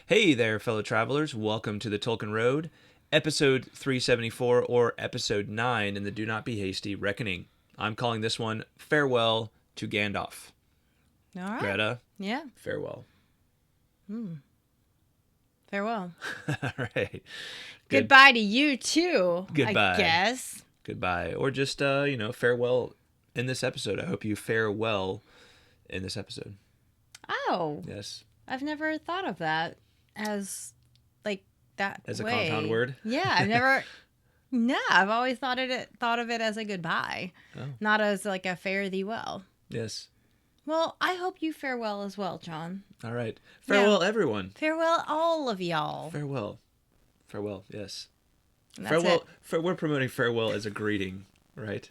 Hey there, fellow travelers. Welcome to the Tolkien Road, episode 374, or episode 9 in the Do Not Be Hasty Reckoning. I'm calling this one Farewell to Gandalf. All right. Greta, Yeah. farewell. Farewell. All right. Goodbye to you, too. Goodbye. I guess. Goodbye. Or just, farewell in this episode. I hope you fare well in this episode. Oh. Yes. I've never thought of that as, like, that As a way. compound word? Yeah. I've never... No, I've always thought of it as a goodbye. Oh. Not as, like, a fare thee well. Yes. Well, I hope you farewell as well, John. All right. Farewell, everyone. Farewell, all of y'all. Farewell. Farewell, yes. And that's Farewell. it. We're promoting farewell as a greeting, right?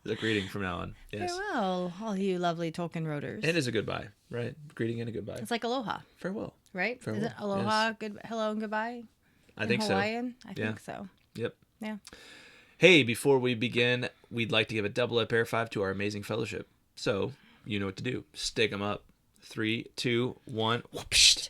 As a greeting from now on. Yes. Farewell, all you lovely Tolkien roaders. It is a goodbye, right? Greeting and a goodbye. It's like aloha, Farewell. right? Farewell, Is it aloha, yes. good, hello, and goodbye? I think Hawaiian? so. I think so. Yep. Yeah. Hey, before we begin, we'd like to give a double up air five to our amazing fellowship. So, you know what to do. Stick them up. 3, 2, 1. Whoopsh.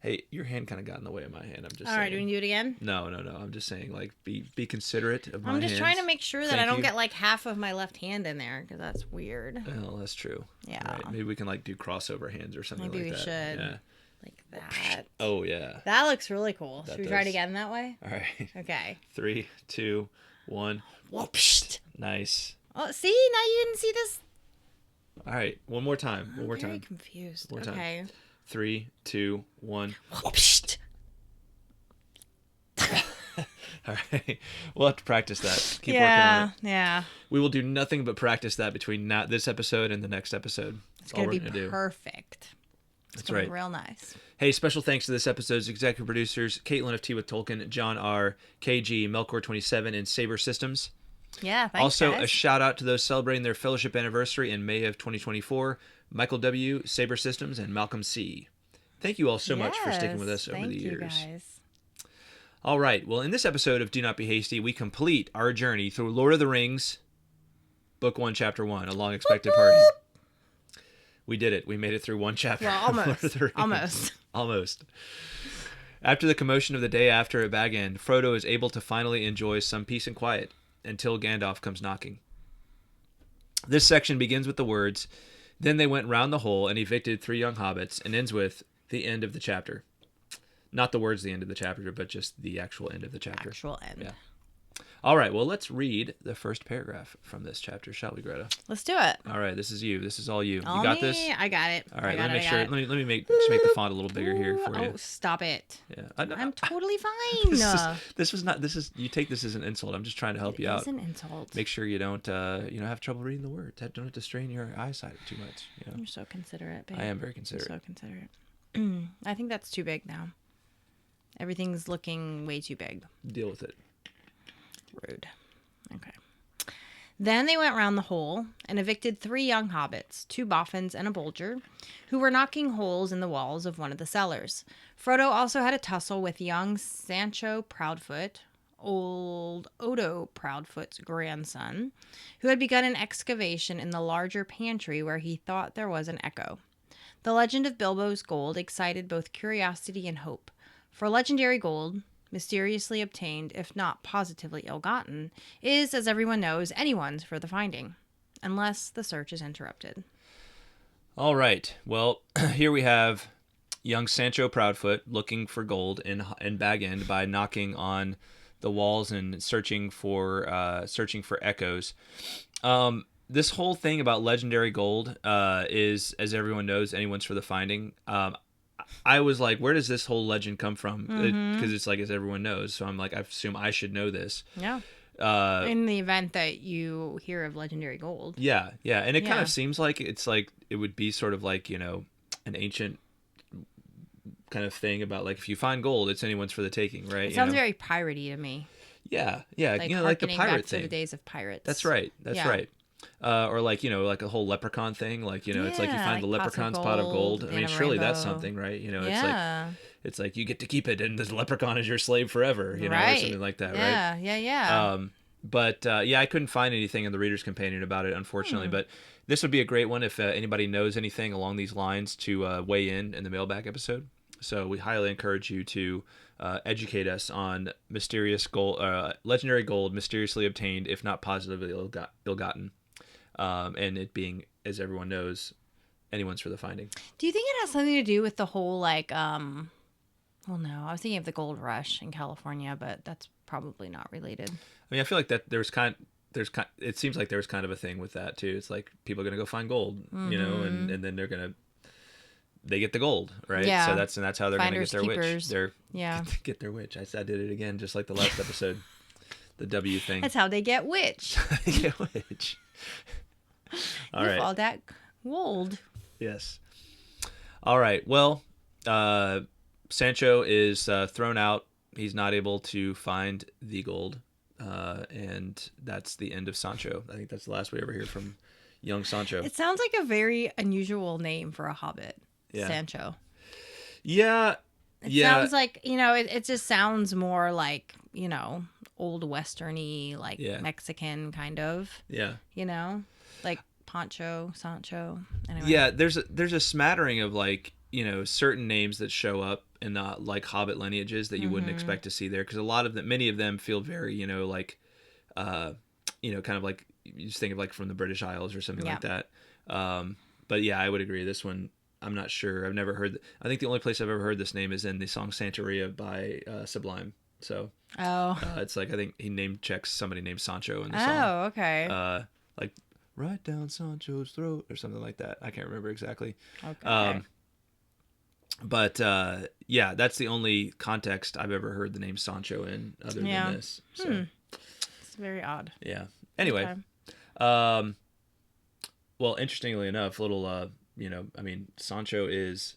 Hey, your hand kind of got in the way of my hand. I'm just All saying. right, do we do it again? No. I'm just saying, like, be considerate of my I'm just hands. trying to make sure that Thank I don't you. get like half of my left hand in there because that's weird. Well, that's true. Yeah. Right. Maybe we can, like, do crossover hands or something Maybe like we that. should. Yeah. Like that. Oh, yeah. That looks really cool. That Should we try it does. again that way? All right. Okay. 3, 2, 1. Whoopsh. Nice. Oh, see? Now you didn't see this? All right. One more time. One more I'm very time. confused. One more time. Okay. 3, 2, 1. Whoopsh. All right. We'll have to practice that. Keep working on it. Yeah. We will do nothing but practice that between this episode and the next episode. It's all going we're to be gonna do. perfect. It's That's gonna right. be real nice. Hey, special thanks to this episode's executive producers, Kaitlyn of Tea with Tolkien, John R, KG, Melkor27, and Saber Systems. Yeah, thanks, Also, guys. a shout out to those celebrating their fellowship anniversary in May of 2024, Michael W, Saber Systems, and Malcolm C. Thank you all so much for sticking with us over the years. Thank you, guys. All right. Well, in this episode of Do Not Be Hasty, we complete our journey through Lord of the Rings, Book 1, Chapter 1, A Long Expected Party. We did it. We made it through one chapter. Well, of Lord almost. of the Rings. Almost. Almost. After the commotion of the day after at Bag End, Frodo is able to finally enjoy some peace and quiet until Gandalf comes knocking. This section begins with the words, "Then they went round the hole and evicted 3 young hobbits," and ends with the end of the chapter. Not the words the end of the chapter, but just the actual end of the chapter. Actual end. Yeah. All right, well, let's read the first paragraph from this chapter, shall we, Greta? Let's do it. All right, this is you. This is all you. All You got me? this? I got it. All right, I got let me it, make I sure. got Let me just make the font a little bigger here it. for you. Oh, stop it. Yeah, I'm totally fine. This was not. This is. You take this as an insult. I'm just trying to help you out. It's an insult. Make sure you don't. Have trouble reading the words. Don't have to strain your eyesight too much. You know. You're so considerate, babe. I am very You're considerate. so considerate. I think that's too big now. Everything's looking way too big. Deal with it. Rude. Okay. Then they went round the hole and evicted 3 young hobbits, 2 boffins and a bolger, who were knocking holes in the walls of one of the cellars. Frodo also had a tussle with young Sancho Proudfoot, old Odo Proudfoot's grandson, who had begun an excavation in the larger pantry where he thought there was an echo. The legend of Bilbo's gold excited both curiosity and hope. For legendary gold, mysteriously obtained, if not positively ill-gotten, is, as everyone knows, anyone's for the finding, unless the search is interrupted. All right. Well, here we have young Sancho Proudfoot looking for gold in Bag End by knocking on the walls and searching for echoes. This whole thing about legendary gold is, as everyone knows, anyone's for the finding. I was like, where does this whole legend come from? Because it's like, as everyone knows. So I'm like, I assume I should know this. Yeah. In the event that you hear of legendary gold. Yeah. And it kind Yeah. of seems like it's like it would be sort of like, an ancient kind of thing about like if you find gold, it's anyone's for the taking, right? It sounds very piratey to me. Yeah. Like like the harkening pirate back thing. to the days of pirates. That's right. Yeah. Right. Or like, like a whole leprechaun thing. Like, it's like you Yeah, find the like pots of leprechaun's pot of gold. gold I mean, and a surely that's rainbow. something, right? Yeah. It's like you get to keep it and the leprechaun is your slave forever, or Right. something like that, Yeah, right? yeah. But I couldn't find anything in the Reader's Companion about it, unfortunately. But this would be a great one if anybody knows anything along these lines to weigh in the mailbag episode. So we highly encourage you to educate us on mysterious gold, legendary gold, mysteriously obtained, if not positively ill-gotten, and it being, as everyone knows, anyone's for the finding. Do you think it has something to do with the whole like well, no, I was thinking of the gold rush in California, but that's probably not related. I mean, I feel like that it seems like there's kind of a thing with that too. It's like people are gonna go find gold, and then they get the gold, right? Yeah. So that's how they're Finders, gonna get their keepers. witch. Yeah. Get their witch. I did it again, just like the last episode. The W thing. That's how they get witch. Get witch. All right. All that gold. Yes. All right. Well, Sancho is thrown out. He's not able to find the gold, and that's the end of Sancho. I think that's the last we ever hear from young Sancho. It sounds like a very unusual name for a hobbit. Yeah. Sancho. Yeah. It yeah. sounds like, it just sounds more like, old westerny, like Mexican kind of. Yeah. Like Pancho, Sancho. Anyway. Yeah, there's a smattering of like, certain names that show up in like Hobbit lineages that you wouldn't expect to see there, because many of them feel very, like, kind of like you just think of like from the British Isles or something like that. But yeah, I would agree. This one, I'm not sure. I've never heard. I think the only place I've ever heard this name is in the song Santeria by Sublime. So it's like I think he name checks somebody named Sancho in the song. Oh, okay. Like right down Sancho's throat or something like that. I can't remember exactly. Okay. But yeah, that's the only context I've ever heard the name Sancho in other than this. So it's very odd. Yeah. Anyway, Okay. well, interestingly enough, Sancho is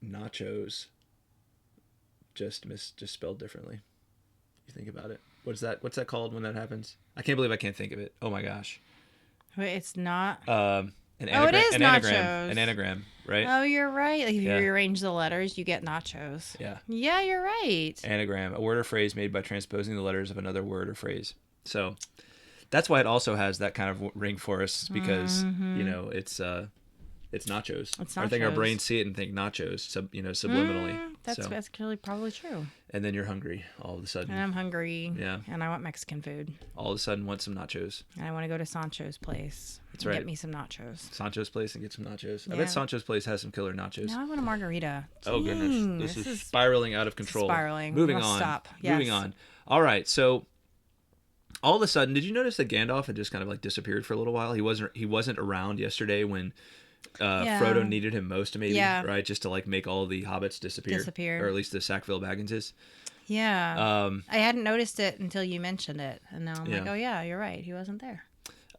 nachos, just spelled differently. You think about it. What's that called when that happens? I can't believe I can't think of it. Oh my gosh. Wait, it's not. An anagram, it is an nachos. An anagram, right? Oh, you're right. Like if you rearrange the letters, you get nachos. Yeah. Yeah, you're right. Anagram, a word or phrase made by transposing the letters of another word or phrase. So that's why it also has that kind of ring for us, because it's nachos. It's I think our nachos. brains see it and think nachos, subliminally. That's really probably true. And then you're hungry all of a sudden. And I'm hungry. Yeah. And I want Mexican food. All of a sudden, want some nachos. And I want to go to Sancho's place. That's and right. Get me some nachos. Sancho's place and get some nachos. I Yeah. bet Sancho's place has some killer nachos. Now I want a margarita. Oh goodness, this is spiraling out of control. Spiraling. Moving Must on. Stop. Moving Yes. on. All right, so all of a sudden, did you notice that Gandalf had just kind of like disappeared for a little while? He wasn't around yesterday when Frodo needed him most, maybe, right? Just to like make all the hobbits disappear, or at least the Sackville Bagginses. Yeah. I hadn't noticed it until you mentioned it, and now I'm like, oh yeah, you're right. He wasn't there.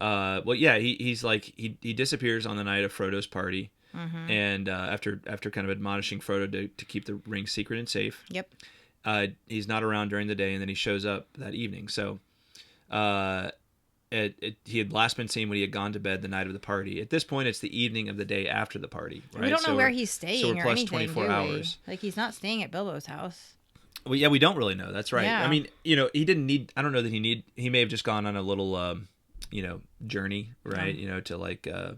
Well, yeah, he's like he disappears on the night of Frodo's party, and after kind of admonishing Frodo to keep the ring secret and safe. Yep. He's not around during the day, and then he shows up that evening. So, he had last been seen when he had gone to bed the night of the party. At this point, it's the evening of the day after the party, right? We don't know where he's staying so we're or plus anything, 24 do we? hours. Like he's not staying at Bilbo's house. Well, yeah, we don't really know. That's right. Yeah. I mean, he didn't need. I don't know that he may have just gone on a little, journey, right? To like, I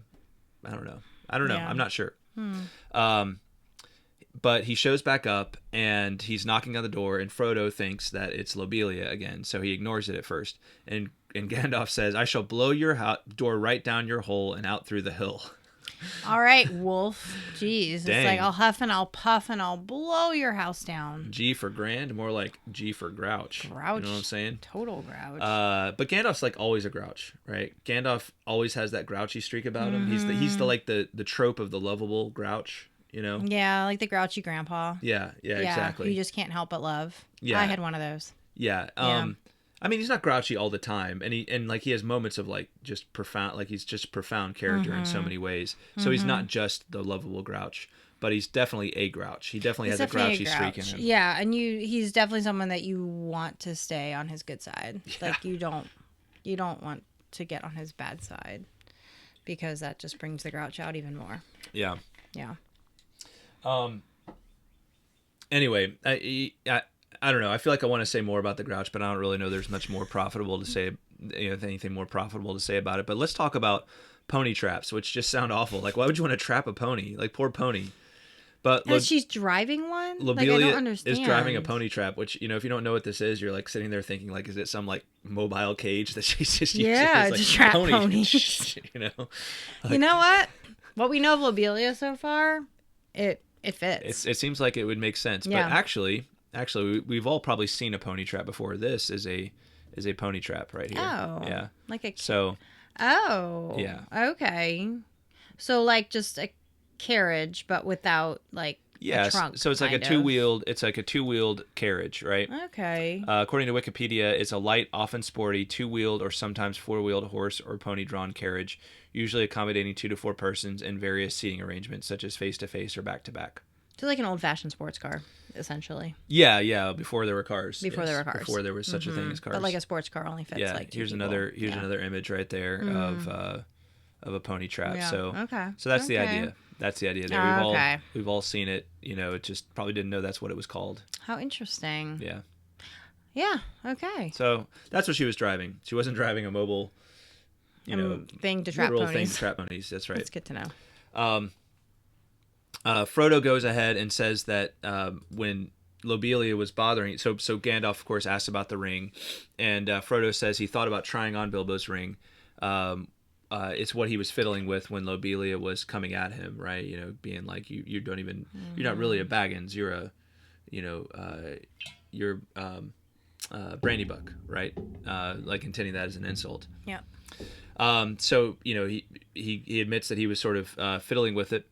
don't know. Yeah. I'm not sure. But he shows back up and he's knocking on the door, and Frodo thinks that it's Lobelia again, so he ignores it at first. And Gandalf says, "I shall blow your door right down your hole and out through the hill." All right, Wolf. Jeez. Dang. It's like I'll huff and I'll puff and I'll blow your house down. G for grand, more like G for grouch. Grouch. You know what I'm saying? Total grouch. But Gandalf's like always a grouch, right? Gandalf always has that grouchy streak about him. He's the trope of the lovable grouch, Yeah, like the grouchy grandpa. Yeah, exactly. You just can't help but love. Yeah. I had one of those. Yeah. I mean, he's not grouchy all the time, and he has moments of like just profound, like he's just profound character in so many ways. So he's not just the lovable grouch, but he's definitely a grouch. He definitely has a grouchy streak in him. Yeah, and he's definitely someone that you want to stay on his good side. Yeah. Like you don't want to get on his bad side, because that just brings the grouch out even more. Yeah. Yeah. Anyway, I don't know. I feel like I want to say more about the grouch, but I don't really know there's much more profitable to say, anything more profitable to say about it. But let's talk about pony traps, which just sound awful. Like, why would you want to trap a pony? Like, poor pony. But And she's driving one? Like, I Lobelia don't understand. is driving a pony trap, which, if you don't know what this is, you're like sitting there thinking, like, is it some like mobile cage that she's just using? Yeah, It's like, to trap pony. ponies. Like, You know what? What we know of Lobelia so far, it fits. it seems like it would make sense. Yeah. But actually, we've all probably seen a pony trap before. This is a pony trap right here. Oh. Yeah. Like a... So. Oh. Yeah. Okay. So, like, just a carriage, but without, like, a trunk. So it's like a two-wheeled carriage, right? Okay. According to Wikipedia, it's a light, often sporty, two-wheeled or sometimes four-wheeled horse or pony-drawn carriage, usually accommodating 2 to 4 persons in various seating arrangements, such as face-to-face or back-to-back. So like an old-fashioned sports car, essentially. Yeah. Before there were cars. Before there were cars. Before there was such a thing as cars. But like a sports car only fits like 2 here's people. another image right there of a pony trap. Yeah. So Okay. So that's the idea. That's the idea there. Okay. We've all seen it. It just probably didn't know that's what it was called. How interesting. Yeah. Yeah. Okay. So that's what she was driving. She wasn't driving a mobile, thing to trap literal thing ponies. to trap ponies. That's right. That's good to know. Frodo goes ahead and says that when Lobelia was bothering, so Gandalf of course asks about the ring, and Frodo says he thought about trying on Bilbo's ring. It's what he was fiddling with when Lobelia was coming at him, right? Being like, you don't even, you're not really a Baggins, you're a, you're Brandy Buck, right? Like intending that as an insult. Yeah. So he admits that he was sort of fiddling with it,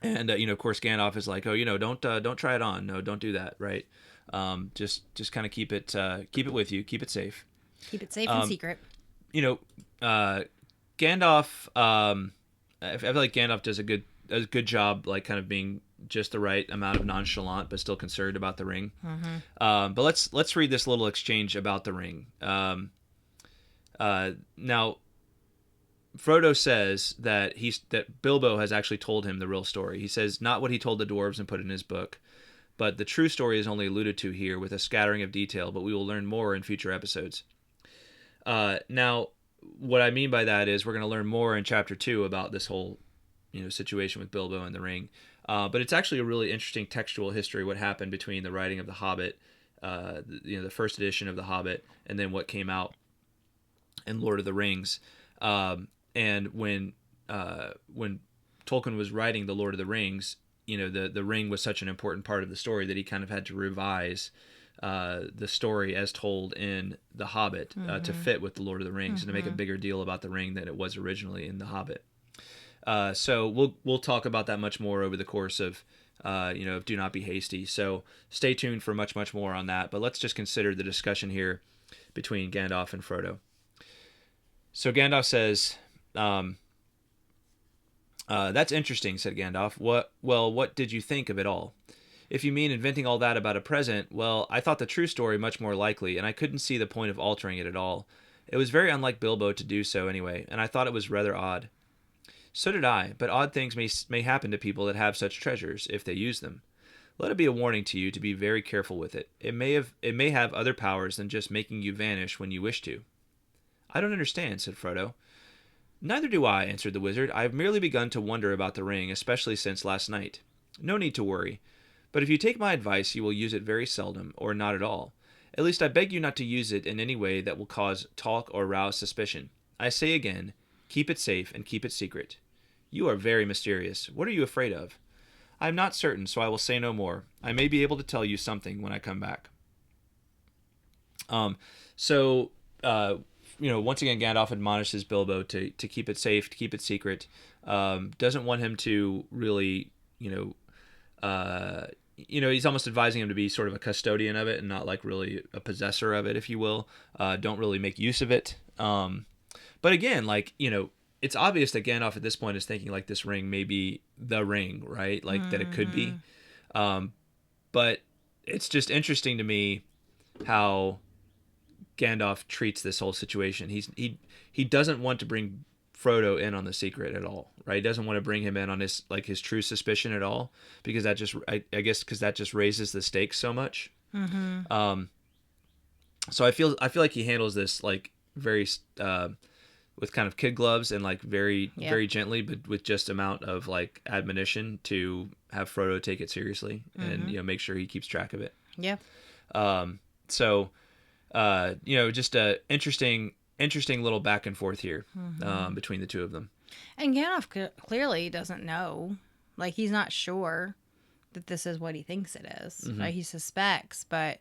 and of course Gandalf is like, oh, don't try it on, no, don't do that, right? Just kind of keep it with you, keep it safe. Keep it safe and secret. Gandalf, I feel like Gandalf does a good job, like kind of being just the right amount of nonchalant, but still concerned about the ring. Mm-hmm. But let's read this little exchange about the ring. Now, Frodo says that Bilbo has actually told him the real story. He says not what he told the dwarves and put in his book, but the true story is only alluded to here with a scattering of detail. But we will learn more in future episodes. Now, what I mean by that is we're going to learn more in chapter 2 about this whole, situation with Bilbo and the ring. But it's actually a really interesting textual history, what happened between the writing of The Hobbit, the first edition of The Hobbit, and then what came out in Lord of the Rings. And when Tolkien was writing the Lord of the Rings, the ring was such an important part of the story that he kind of had to revise the story as told in The Hobbit to fit with the Lord of the Rings and to make a bigger deal about the ring than it was originally in The Hobbit. So we'll talk about that much more over the course of Do Not Be Hasty. So stay tuned for much more on that. But let's just consider the discussion here between Gandalf and Frodo. So Gandalf says, "That's interesting," said Gandalf. What did you think of it all? If you mean inventing all that about a present, well, I thought the true story much more likely, and I couldn't see the point of altering it at all. It was very unlike Bilbo to do so anyway, and I thought it was rather odd. So did I, but odd things may happen to people that have such treasures, if they use them. Let it be a warning to you to be very careful with it. It may have other powers than just making you vanish when you wish to." "I don't understand," said Frodo. "Neither do I," answered the wizard. "I have merely begun to wonder about the ring, especially since last night. No need to worry. But if you take my advice, you will use it very seldom, or not at all. At least I beg you not to use it in any way that will cause talk or rouse suspicion. I say again, keep it safe and keep it secret. You are very mysterious. What are you afraid of?" "I am not certain, so I will say no more. I may be able to tell you something when I come back." Once again, Gandalf admonishes Bilbo to keep it safe, to keep it secret. Doesn't want him to really, he's almost advising him to be sort of a custodian of it and not like really a possessor of it, if you will. Don't really make use of it. But again, it's obvious that Gandalf at this point is thinking like this ring may be the ring, right? Like that it could be. But it's just interesting to me how Gandalf treats this whole situation. He doesn't want to bring Frodo in on the secret at all, right? He doesn't want to bring him in on his true suspicion at all, because that just I guess because that just raises the stakes so much. So I feel like he handles this like very with kind of kid gloves and like very Yep. very gently, but with just amount of like admonition to have Frodo take it seriously and make sure he keeps track of it. Yeah. So just a interesting little back and forth here between the two of them. And Gandalf clearly doesn't know. Like, he's not sure that this is what he thinks it is. Like, he suspects, but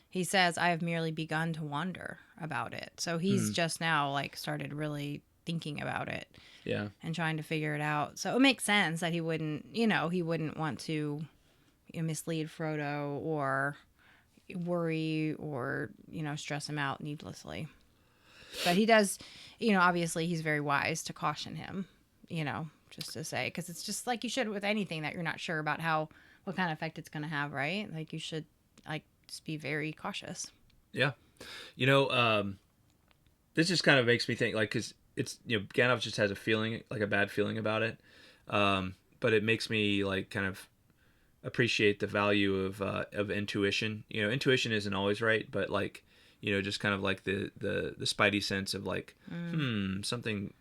he says, I have merely begun to wonder about it. So he's just now, like, started really thinking about it. Yeah. And trying to figure it out. So it makes sense that he wouldn't want to mislead Frodo or worry or, stress him out needlessly. But he does, obviously he's very wise to caution him, just to say, because it's just like you should with anything that you're not sure about what kind of effect it's going to have, right? Like, you should, like, just be very cautious. Yeah. This just kind of makes me think, like, because it's, Gandalf just has a feeling, like a bad feeling about it. But it makes me, like, kind of appreciate the value of intuition. Intuition isn't always right, but, like, just kind of like the spidey sense of like, something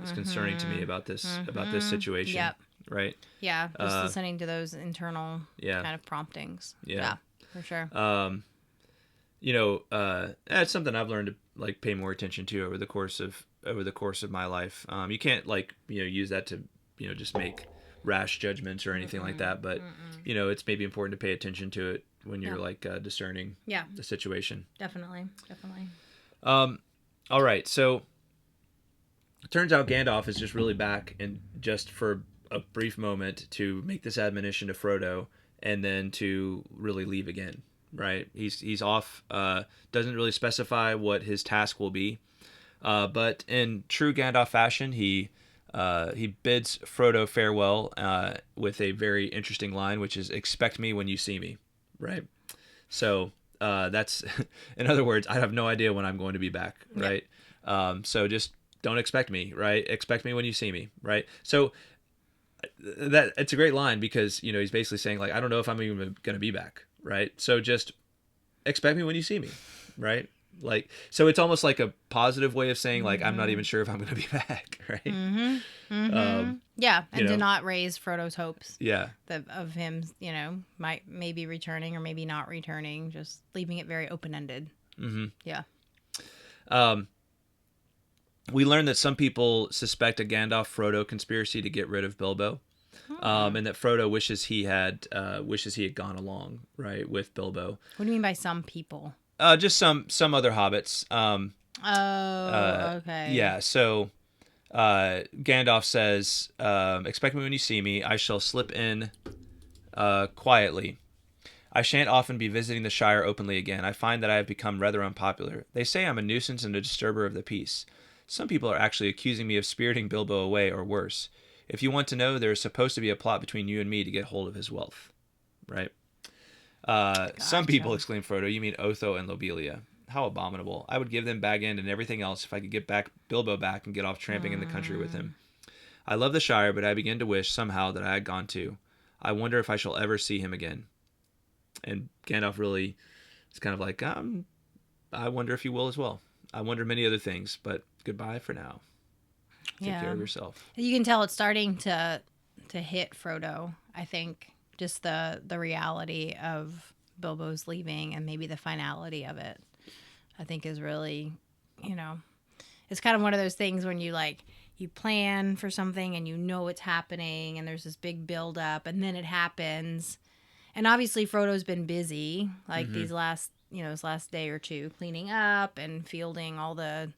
is concerning to me about this situation. Yep. Right. Yeah. Just listening to those internal kind of promptings. Yeah. For sure. That's something I've learned to like pay more attention to over the course of my life. You can't like, use that to, just make rash judgments or anything like that. But, it's maybe important to pay attention to it when you're like discerning the situation. Definitely. All right. So it turns out Gandalf is just really back and just for a brief moment to make this admonition to Frodo and then to really leave again. Right. He's off, doesn't really specify what his task will be. But in true Gandalf fashion, he bids Frodo farewell with a very interesting line, which is, expect me when you see me. Right. So that's, in other words, I have no idea when I'm going to be back. Right. So just don't expect me. Right. Expect me when you see me. Right. So that it's a great line because, he's basically saying, like, I don't know if I'm even going to be back. Right. So just expect me when you see me. Right. Like, so it's almost like a positive way of saying, like, I'm not even sure if I'm going to be back. Right. Yeah. And to not raise Frodo's hopes. Yeah. Of him, maybe returning or maybe not returning, just leaving it very open-ended. Yeah. We learned that some people suspect a Gandalf-Frodo conspiracy to get rid of Bilbo. And that Frodo wishes he had gone along, right, with Bilbo. What do you mean by some people? Just some other hobbits. Okay. Yeah. So Gandalf says, "Expect me when you see me. I shall slip in quietly. I shan't often be visiting the Shire openly again. I find that I have become rather unpopular. They say I'm a nuisance and a disturber of the peace. Some people are actually accusing me of spiriting Bilbo away, or worse. If you want to know, there is supposed to be a plot between you and me to get hold of his wealth." Right? Some people, exclaimed Frodo, you mean Otho and Lobelia. How abominable. I would give them Bag End and everything else if I could get Bilbo back and get off tramping in the country with him. I love the Shire, but I begin to wish somehow that I had gone too. I wonder if I shall ever see him again. And Gandalf really is kind of like, I wonder if you will as well. I wonder many other things, but goodbye for now. Take care of yourself. You can tell it's starting to hit Frodo, I think. Just the reality of Bilbo's leaving and maybe the finality of it, I think is really, it's kind of one of those things when you plan for something and it's happening and there's this big build up and then it happens. And obviously Frodo's been busy these last, this last day or two cleaning up and fielding all the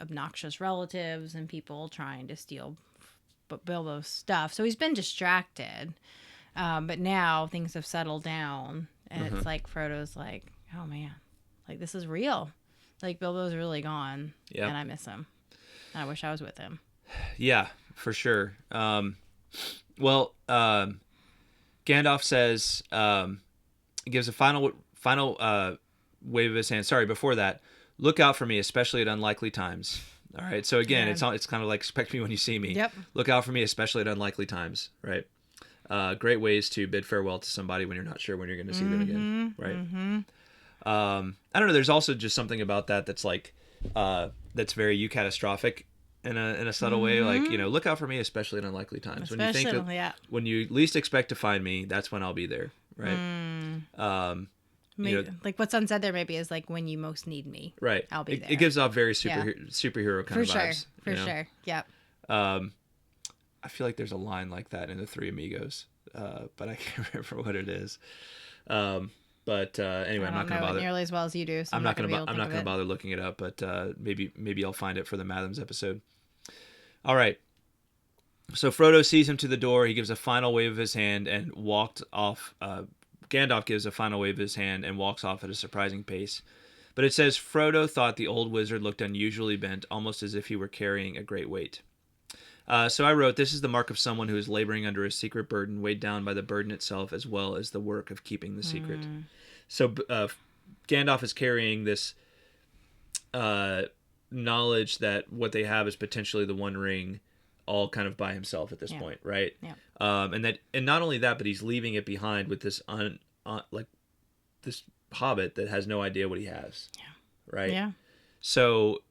obnoxious relatives and people trying to steal Bilbo's stuff. So he's been distracted. But now things have settled down and it's like Frodo's like, oh man, like this is real. Like Bilbo's really gone and I miss him. I wish I was with him. Yeah, for sure. Gandalf says, gives a final wave of his hand. Sorry, before that, look out for me, especially at unlikely times. All right. So again, it's kind of like expect me when you see me. Yep. Look out for me, especially at unlikely times. Right. Great ways to bid farewell to somebody when you're not sure when you're going to see them again. Right. I don't know. There's also just something about that that's like, that's very eucatastrophic in a subtle way. Like, look out for me, especially in unlikely times. When you think that, when you least expect to find me, that's when I'll be there. Right. Maybe, like what's unsaid there maybe is like when you most need me. Right. I'll be there. It gives off very superhero kind of vibes. For sure. Yep. I feel like there's a line like that in the Three Amigos, but I can't remember what it is. But anyway, I'm not going to bother nearly as well as you do. So I'm not going to bother looking it up, but maybe I'll find it for the MATHOMS episode. All right. So Frodo sees him to the door. He gives a final wave of his hand and walked off. Gandalf gives a final wave of his hand and walks off at a surprising pace. But it says Frodo thought the old wizard looked unusually bent, almost as if he were carrying a great weight. So I wrote, this is the mark of someone who is laboring under a secret burden, weighed down by the burden itself, as well as the work of keeping the secret. So Gandalf is carrying this knowledge that what they have is potentially the One Ring, all kind of by himself at this point, right? Yeah. And not only that, but he's leaving it behind with this this hobbit that has no idea what he has. Yeah. Right? Yeah. So,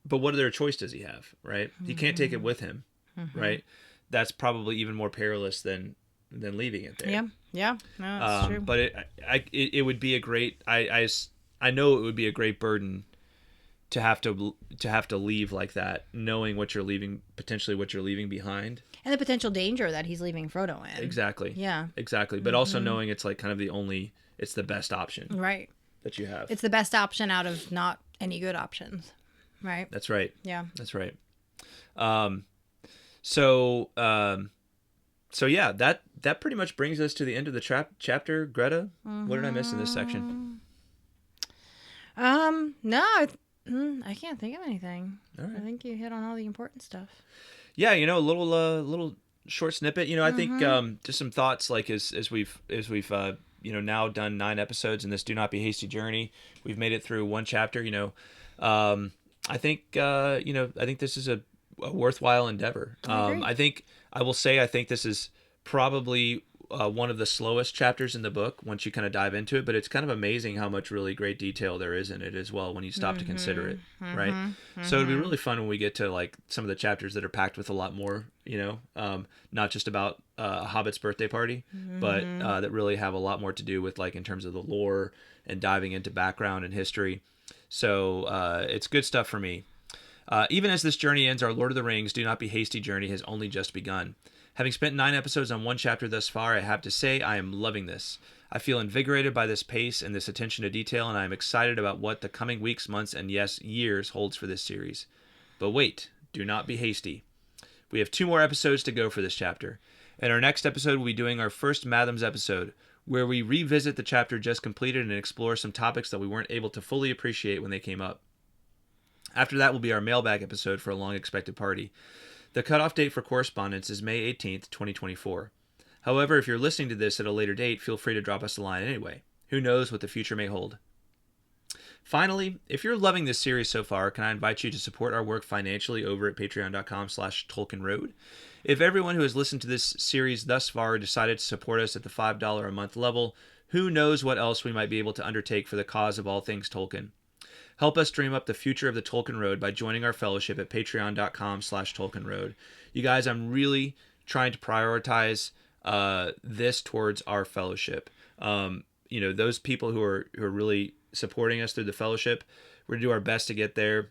but what other choice does he have, right? He can't take it with him, right? That's probably even more perilous than leaving it there. Yeah. Yeah. No, that's true. But it would be a great, I know it would be a great burden to have to leave like that, knowing potentially what you're leaving behind, and the potential danger that he's leaving Frodo in. Exactly. Yeah. Exactly. But also knowing it's like kind of it's the best option, right, that you have. It's the best option out of not any good options, right? That's right. Yeah. That's right. So yeah, that pretty much brings us to the end of the chapter. Greta, what did I miss in this section? No, I can't think of anything. All right. I think you hit on all the important stuff. Yeah, a little short snippet. I think just some thoughts, like as we've now done 9 episodes in this Do Not Be Hasty journey. We've made it through one chapter. I think this is a worthwhile endeavor. I think this is probably one of the slowest chapters in the book once you kind of dive into it, but it's kind of amazing how much really great detail there is in it as well when you stop to consider it, right? So it'd be really fun when we get to like some of the chapters that are packed with a lot more, not just about a Hobbit's birthday party, but that really have a lot more to do with, like, in terms of the lore and diving into background and history. So it's good stuff for me. Even as this journey ends, our Lord of the Rings Do Not Be Hasty journey has only just begun. Having spent 9 episodes on one chapter thus far, I have to say I am loving this. I feel invigorated by this pace and this attention to detail, and I am excited about what the coming weeks, months, and yes, years holds for this series. But wait, do not be hasty. We have 2 more episodes to go for this chapter. In our next episode, we'll be doing our first MATHOMS episode, where we revisit the chapter just completed and explore some topics that we weren't able to fully appreciate when they came up. After that will be our mailbag episode for a long-expected party. The cutoff date for correspondence is May 18th, 2024. However, if you're listening to this at a later date, feel free to drop us a line anyway. Who knows what the future may hold. Finally, if you're loving this series so far, can I invite you to support our work financially over at patreon.com/TolkienRoad. If everyone who has listened to this series thus far decided to support us at the $5 a month level, who knows what else we might be able to undertake for the cause of all things Tolkien. Help us dream up the future of the Tolkien Road by joining our fellowship at patreon.com/TolkienRoad. You guys, I'm really trying to prioritize this towards our fellowship. Those people who are really supporting us through the fellowship, we're going to do our best to get their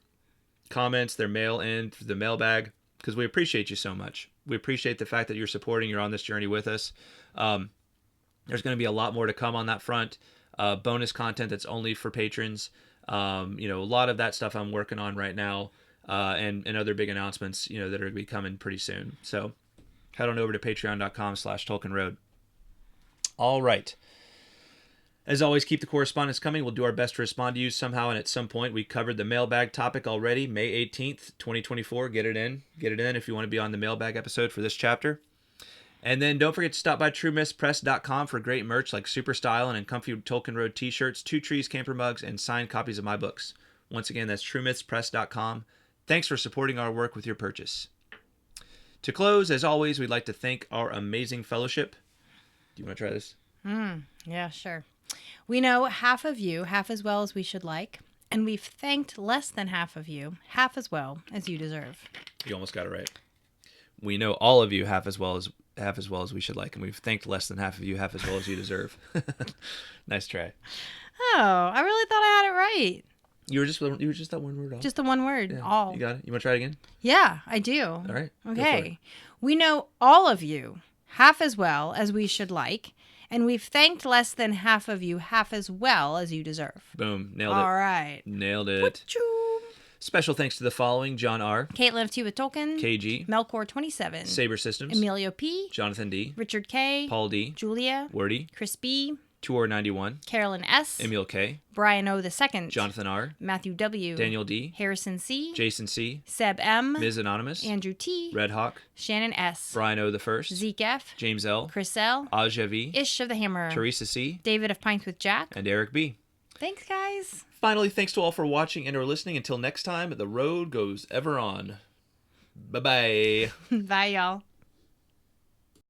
comments, their mail in through the mailbag, because we appreciate you so much. We appreciate the fact that you're supporting, you're on this journey with us. There's going to be a lot more to come on that front. Bonus content that's only for patrons. A lot of that stuff I'm working on right now, and other big announcements, that are going to be coming pretty soon. So head on over to patreon.com/TolkienRoad. All right. As always, keep the correspondence coming. We'll do our best to respond to you somehow and at some point. We covered the mailbag topic already, May 18th, 2024. Get it in if you want to be on the mailbag episode for this chapter. And then don't forget to stop by TrueMythsPress.com for great merch like super styling and comfy Tolkien Road t-shirts, 2 Trees camper mugs, and signed copies of my books. Once again, that's TrueMythsPress.com. Thanks for supporting our work with your purchase. To close, as always, we'd like to thank our amazing fellowship. Do you want to try this? Yeah, sure. We know half of you, half as well as we should like, And we've thanked less than half of you, half as well as you deserve. You almost got it right. We know all of you half as well as we should like, and we've thanked less than half of you half as well as you deserve. Nice try. Oh, I really thought I had it right. You were just that one word off. Just the one word. Yeah, all. You got it. You want to try it again? Yeah, I do. All right. Okay. We know all of you half as well as we should like, and we've thanked less than half of you half as well as you deserve. Boom. Nailed it. All right. Nailed it. Wachoo. Special thanks to the following: John R, Kaitlyn of Tea with Tolkien, KG, Melkor 27, Saber Systems, Emilio P, Jonathan D, Richard K, Paul D, Julia, Werty, Chris B, Tour 91, Carolyn S, Emiel K, Brian O. II, Jonathan R, Matthew W, Daniel D, Harrison C, Jason C, Seb M, Ms. Anonymous, Andrew T, Redhawk, Shannon S, Brian O. the First, Zeke F, James L, Chris L, Asya V, Ish of the Hammer, Teresa C, David of Pints with Jack, and Eric B. Thanks, guys. Finally, thanks to all for watching and or listening. Until next time, the road goes ever on. Bye-bye. Bye, y'all.